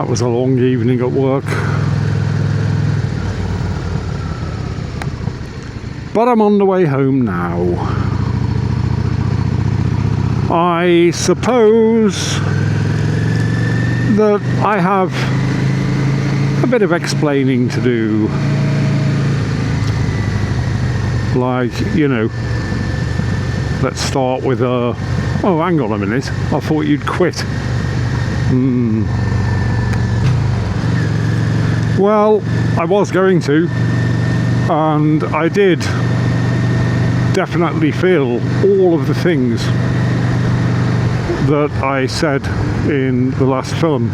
That was a long evening at work. But I'm on the way home now. I suppose that I have a bit of explaining to do. Like, you know, let's start with oh, hang on a minute. I thought you'd quit. Well, I was going to, and I did definitely feel all of the things that I said in the last film.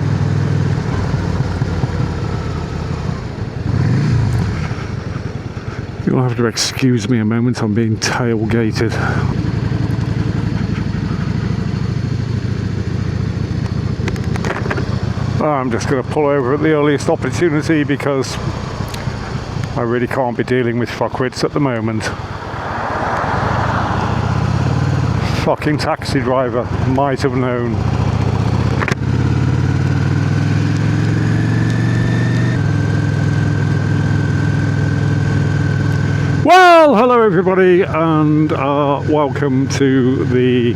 You'll have to excuse me a moment, I'm being tailgated. I'm just going to pull over at the earliest opportunity because I really can't be dealing with fuckwits at the moment. Fucking taxi driver, might have known. Well, hello everybody, and welcome to the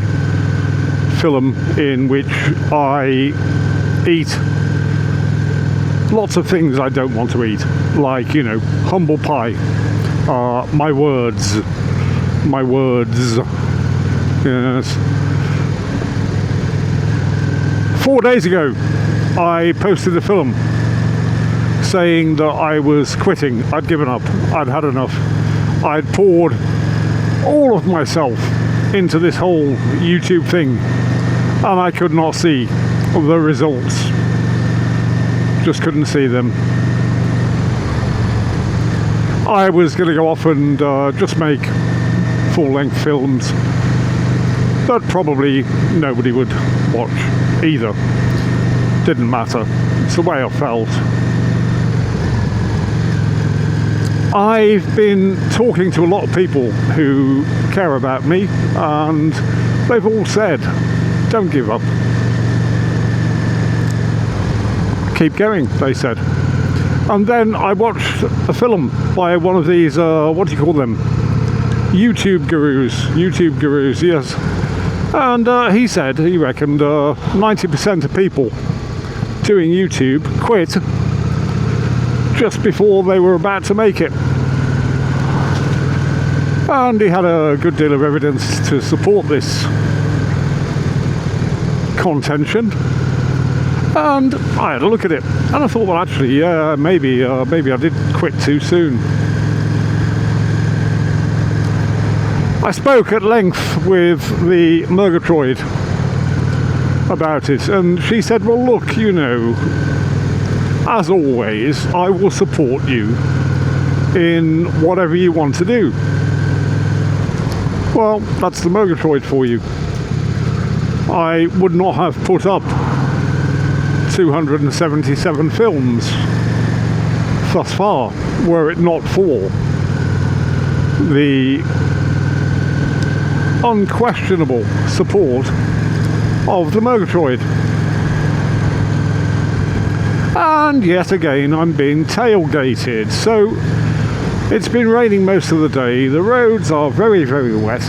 film in which I eat lots of things I don't want to eat, like, you know, humble pie, my words, yes. 4 days ago, I posted a film saying that I was quitting, I'd given up, I'd had enough. I'd poured all of myself into this whole YouTube thing, and I could not see the results. Just couldn't see them. I was going to go off and just make full-length films that probably nobody would watch either. Didn't matter. It's the way I felt. I've been talking to a lot of people who care about me, and they've all said, don't give up. Keep going, they said. And then I watched a film by one of these, what do you call them? YouTube gurus, yes. And he said, he reckoned 90% of people doing YouTube quit just before they were about to make it. And he had a good deal of evidence to support this contention. And I had a look at it, and I thought, well, actually, yeah, maybe I did quit too soon. I spoke at length with the Murgatroyd about it, and she said, well, look, you know, as always, I will support you in whatever you want to do. Well, that's the Murgatroyd for you. I would not have put up 277 films thus far were it not for the unquestionable support of the Murgatroyd. And yet again I'm being tailgated. So it's been raining most of the day, the roads are very, very wet,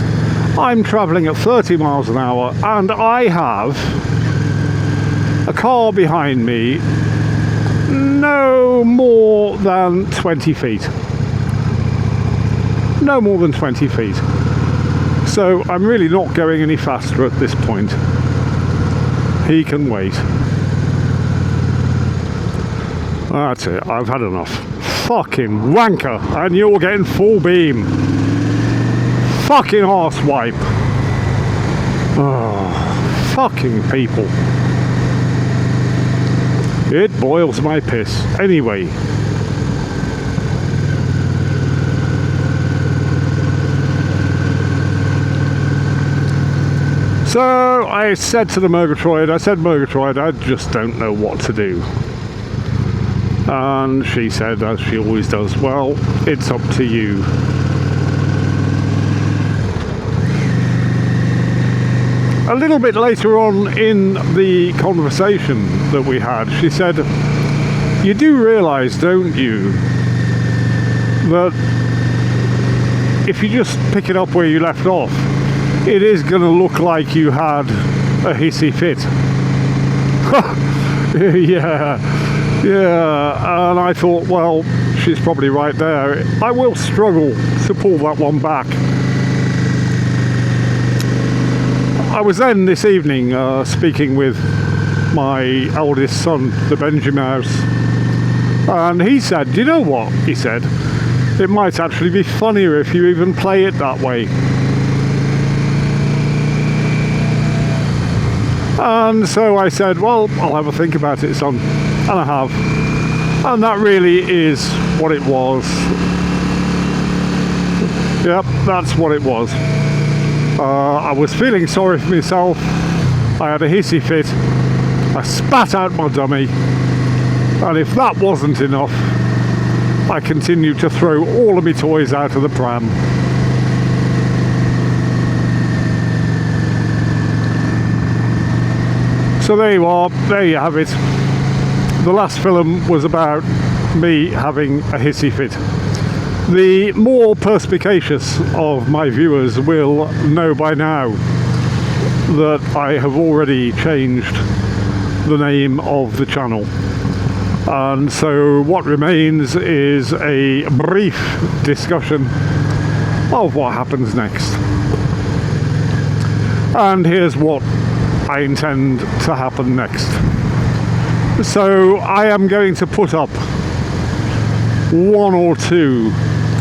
I'm travelling at 30 miles an hour, and I have a car behind me no more than 20 feet. No more than 20 feet. So I'm really not going any faster at this point. He can wait. That's it, I've had enough. Fucking wanker, and you're getting full beam. Fucking arsewipe. Oh, fucking people. It boils my piss. Anyway. So I said to the Murgatroyd, Murgatroyd, I just don't know what to do. And she said, as she always does, well, it's up to you. a little bit later on in the conversation that we had, she said, "You do realise, don't you, that if you just pick it up where you left off, it is going to look like you had a hissy fit." Yeah, and I thought, well, she's probably right there. I will struggle to pull that one back. I was then this evening speaking with my eldest son, the Benji Mouse, and he said, "Do you know what?" he said, "It might actually be funnier if you even play it that way." And so I said, "Well, I'll have a think about it, son," and I have. And that really is what it was. Yep, that's what it was. I was feeling sorry for myself. I had a hissy fit. I spat out my dummy. And if that wasn't enough, I continued to throw all of my toys out of the pram. So there you are, there you have it. The last film was about me having a hissy fit. The more perspicacious of my viewers will know by now that I have already changed the name of the channel. And so what remains is a brief discussion of what happens next. And here's what I intend to happen next. So I am going to put up one or two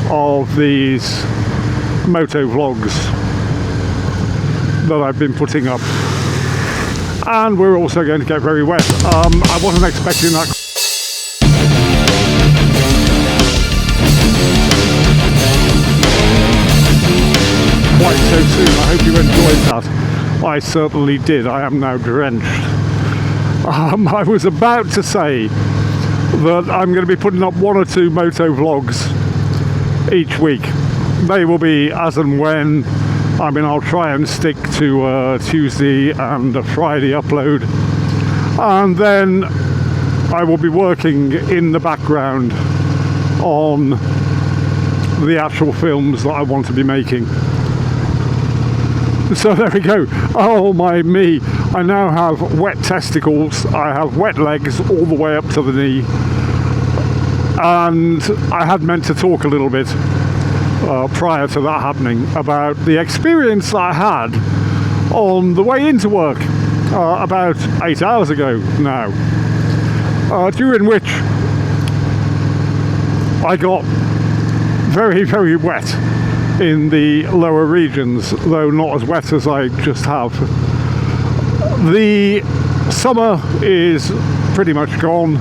of these moto vlogs that I've been putting up, and we're also going to get very wet. I wasn't expecting that quite so soon. I hope you enjoyed that. I certainly did. I am now drenched. I was about to say that I'm going to be putting up one or two moto vlogs each week. They will be as and when. I mean, I'll try and stick to Tuesday and a Friday upload, and then I will be working in the background on the actual films that I want to be making. So there we go. Oh my me, I now have wet testicles, I have wet legs all the way up to the knee, and I had meant to talk a little bit prior to that happening about the experience I had on the way into work about 8 hours ago now, during which I got very, very wet in the lower regions, though not as wet as I just have. The summer is pretty much gone.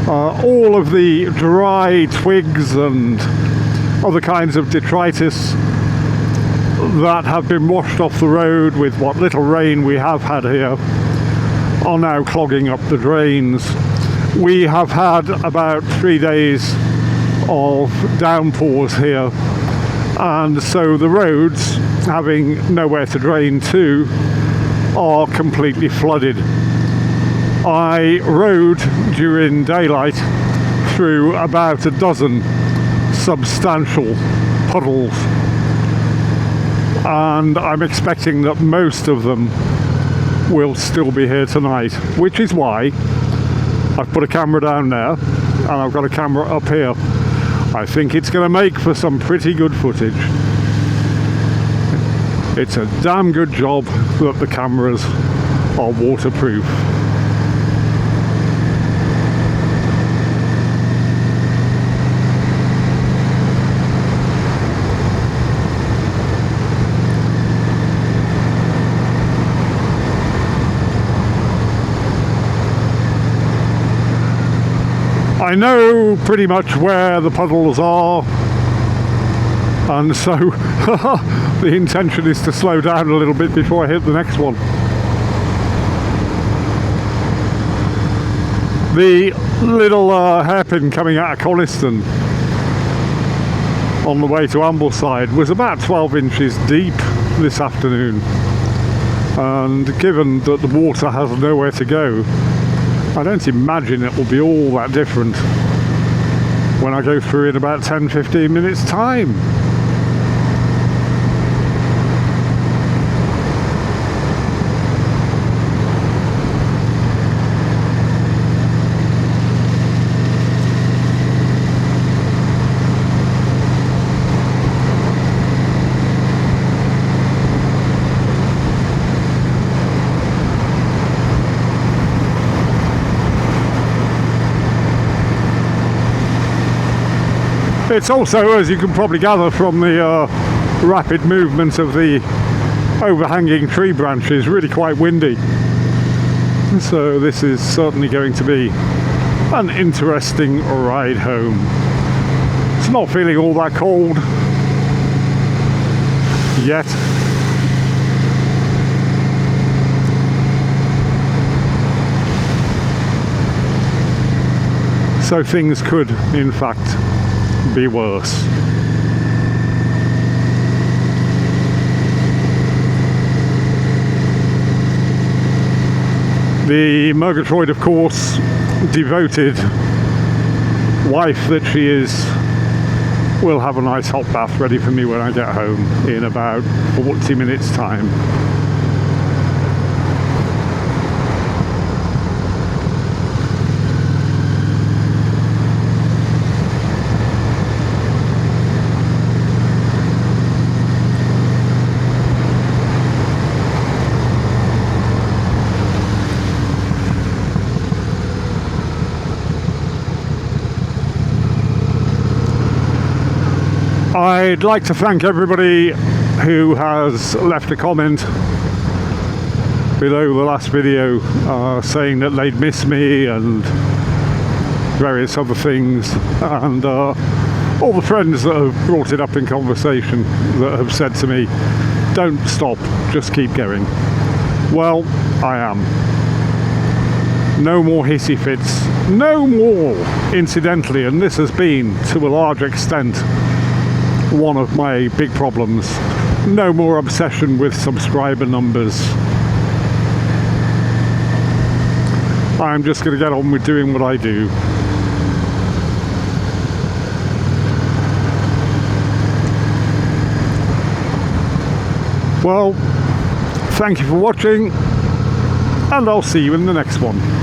All of the dry twigs and other kinds of detritus that have been washed off the road with what little rain we have had here are now clogging up the drains. We have had about 3 days of downpours here, and so the roads, having nowhere to drain to, are completely flooded. I rode during daylight through about a dozen substantial puddles, and I'm expecting that most of them will still be here tonight, which is why I've put a camera down there and I've got a camera up here. I think it's going to make for some pretty good footage. It's a damn good job that the cameras are waterproof. I know pretty much where the puddles are, and so the intention is to slow down a little bit before I hit the next one. The little hairpin coming out of Coniston on the way to Ambleside was about 12 inches deep this afternoon. And given that the water has nowhere to go, I don't imagine it will be all that different when I go through in about 10-15 minutes time. It's also, as you can probably gather from the rapid movement of the overhanging tree branches, really quite windy. So this is certainly going to be an interesting ride home. It's not feeling all that cold yet. So things could, in fact, be worse. The Murgatroyd, of course, devoted wife that she is, will have a nice hot bath ready for me when I get home in about 40 minutes time. I'd like to thank everybody who has left a comment below the last video saying that they'd miss me and various other things, and all the friends that have brought it up in conversation that have said to me, don't stop, just keep going. Well, I am. No more hissy fits, no more, incidentally, and this has been to a large extent one of my big problems. No more obsession with subscriber numbers. I'm just going to get on with doing what I do. Well, thank you for watching, and I'll see you in the next one.